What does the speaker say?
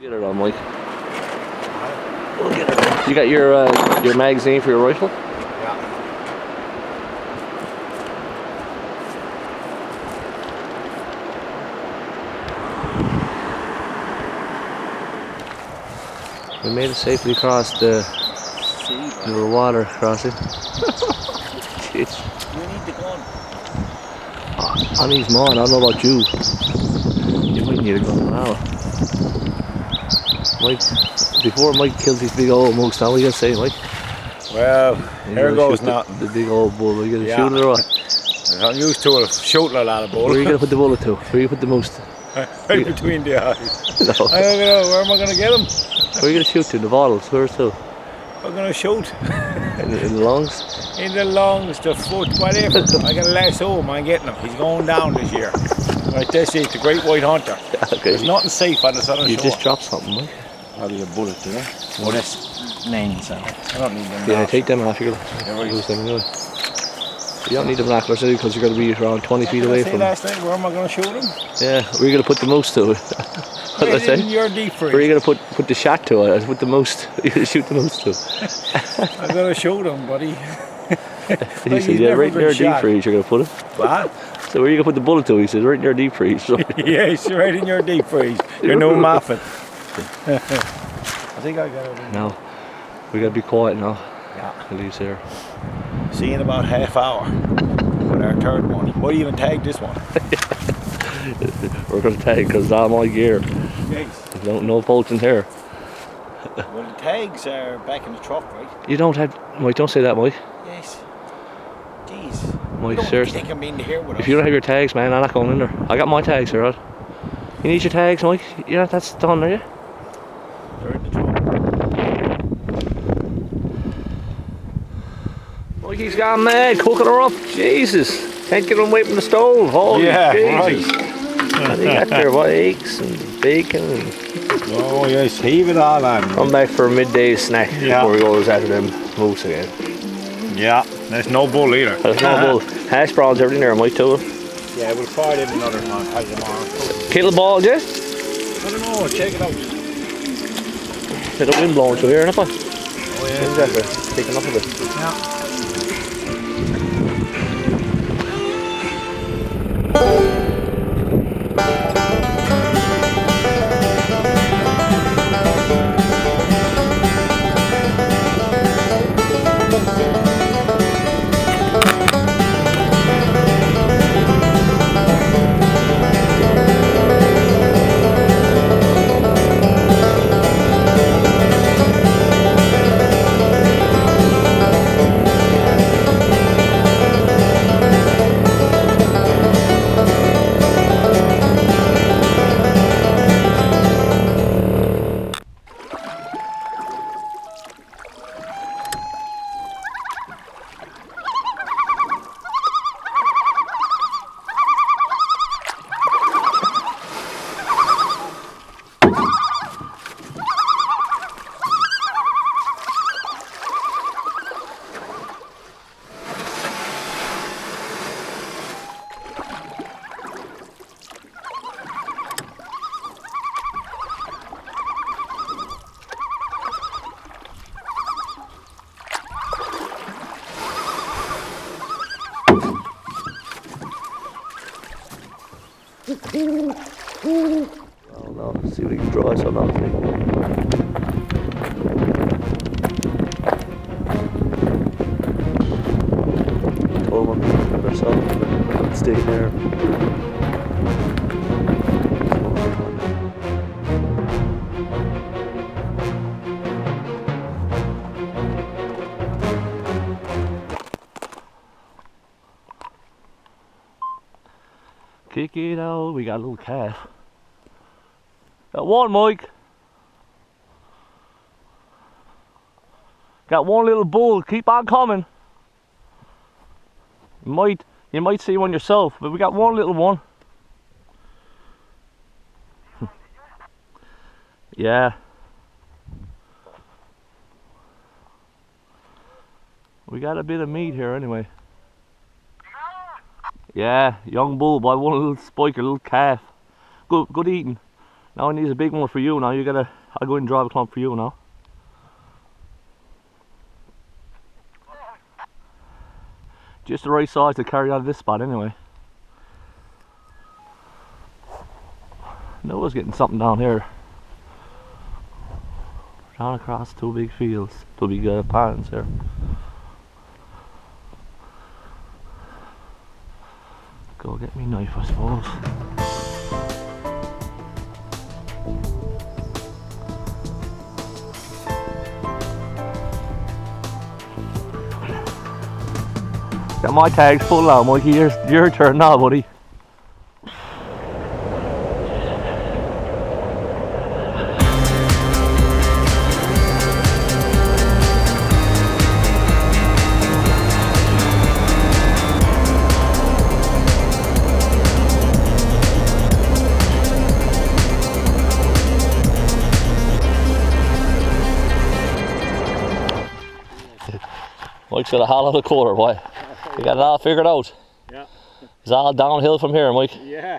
Get it on, Mike. We'll get it on. You got your magazine for your rifle? Yeah. We made it safely across the little water crossing. Jeez. You need the gun. I need mine. I don't know about you. You might need a gun now. Mike, before Mike kills these big old mugs, now what are you gonna say, Mike? Well, here goes nothing. The big old bull. Are you gonna shoot it or what? I'm used to it, shooting a lot of bull. Where are you gonna put the bullet to? Where are you gonna put the most? Right between the eyes. No. I don't know, where am I going to get him? Where are you gonna shoot to? The bottles? Where's to? I'm going to shoot. In the lungs? In the lungs, the foot, whatever. I got a lasso him, I'm getting him. He's going down this year. Like they say, the great white hunter. Okay. There's nothing safe on the southern You shore. just dropped something, Mike. Probably a bullet there. Oh, that's names. I don't need them. Yeah, take them off. You're gonna lose them anyway. You don't need the binoculars because you're going to be around 20 feet away from them. Last night, where am I going to shoot him? Yeah, where are you going to put the most to it? Right in your deep freeze. Where are you going to put the shot to it? Put the most. You're going to shoot the most to it. I'm going to shoot him, buddy. He said, yeah, right in your deep freeze you're going to put it. What? So where are you going to put the bullet to? He said, right in your deep freeze. Yes, right in your deep freeze. You're no muffin. I think I got it in. No, we got to be quiet now. Yeah. Leaves here. See you in about half hour with our third one. Might even tag this one. We're going to tag because all my gear. Yes. No bolts in here. Well, the tags are back in the truck, right? You don't have... Mike, don't say that, Mike. Yes. Jeez. Mike, don't seriously. think I'm in here with If us. you don't have your tags, man, I'm not going in there. I got my tags here, right? You need your tags, Mike? You're not that done, are you? They're in the truck. Mikey's gone mad, cooking her up. Jesus. Can't get him away from the stove. Holy Jesus. Right. And he got there, what, eggs and bacon and... Oh, yes. Heave it all on. I'm back for a midday snack before we go after them moose again. Yeah. There's no bull either. There's no bull. Hash browns, everything there, Mike, too. Yeah, we'll fry it in another time. Tomorrow. Kettleball, yeah? I don't know. Check it out. Bit of wind blowing through here, isn't it? Oh, yeah. Exactly. Taking up a bit. Yeah. Oh no, see if we can draw some out there. Told him I'm ourselves, but stay there. Kick it out, we got a little calf. Got one, Mike. Got one little bull, keep on coming. You might see one yourself, but we got one little one. Yeah. We got a bit of meat here anyway. Yeah, young bull by one little spiker, little calf. Good eating. Now I need a big one for you now. You gotta, I'll go and drive a clump for you now. Just the right size to carry out of this spot anyway. Noah's getting something down here. Down across two big fields, two big ponds here. Go get me knife, I suppose. Got my tags full now, Mikey. Your turn now, buddy. Mike's got a hell of a quarter, boy. You got it all figured out. Yeah. It's all downhill from here, Mike. Yeah.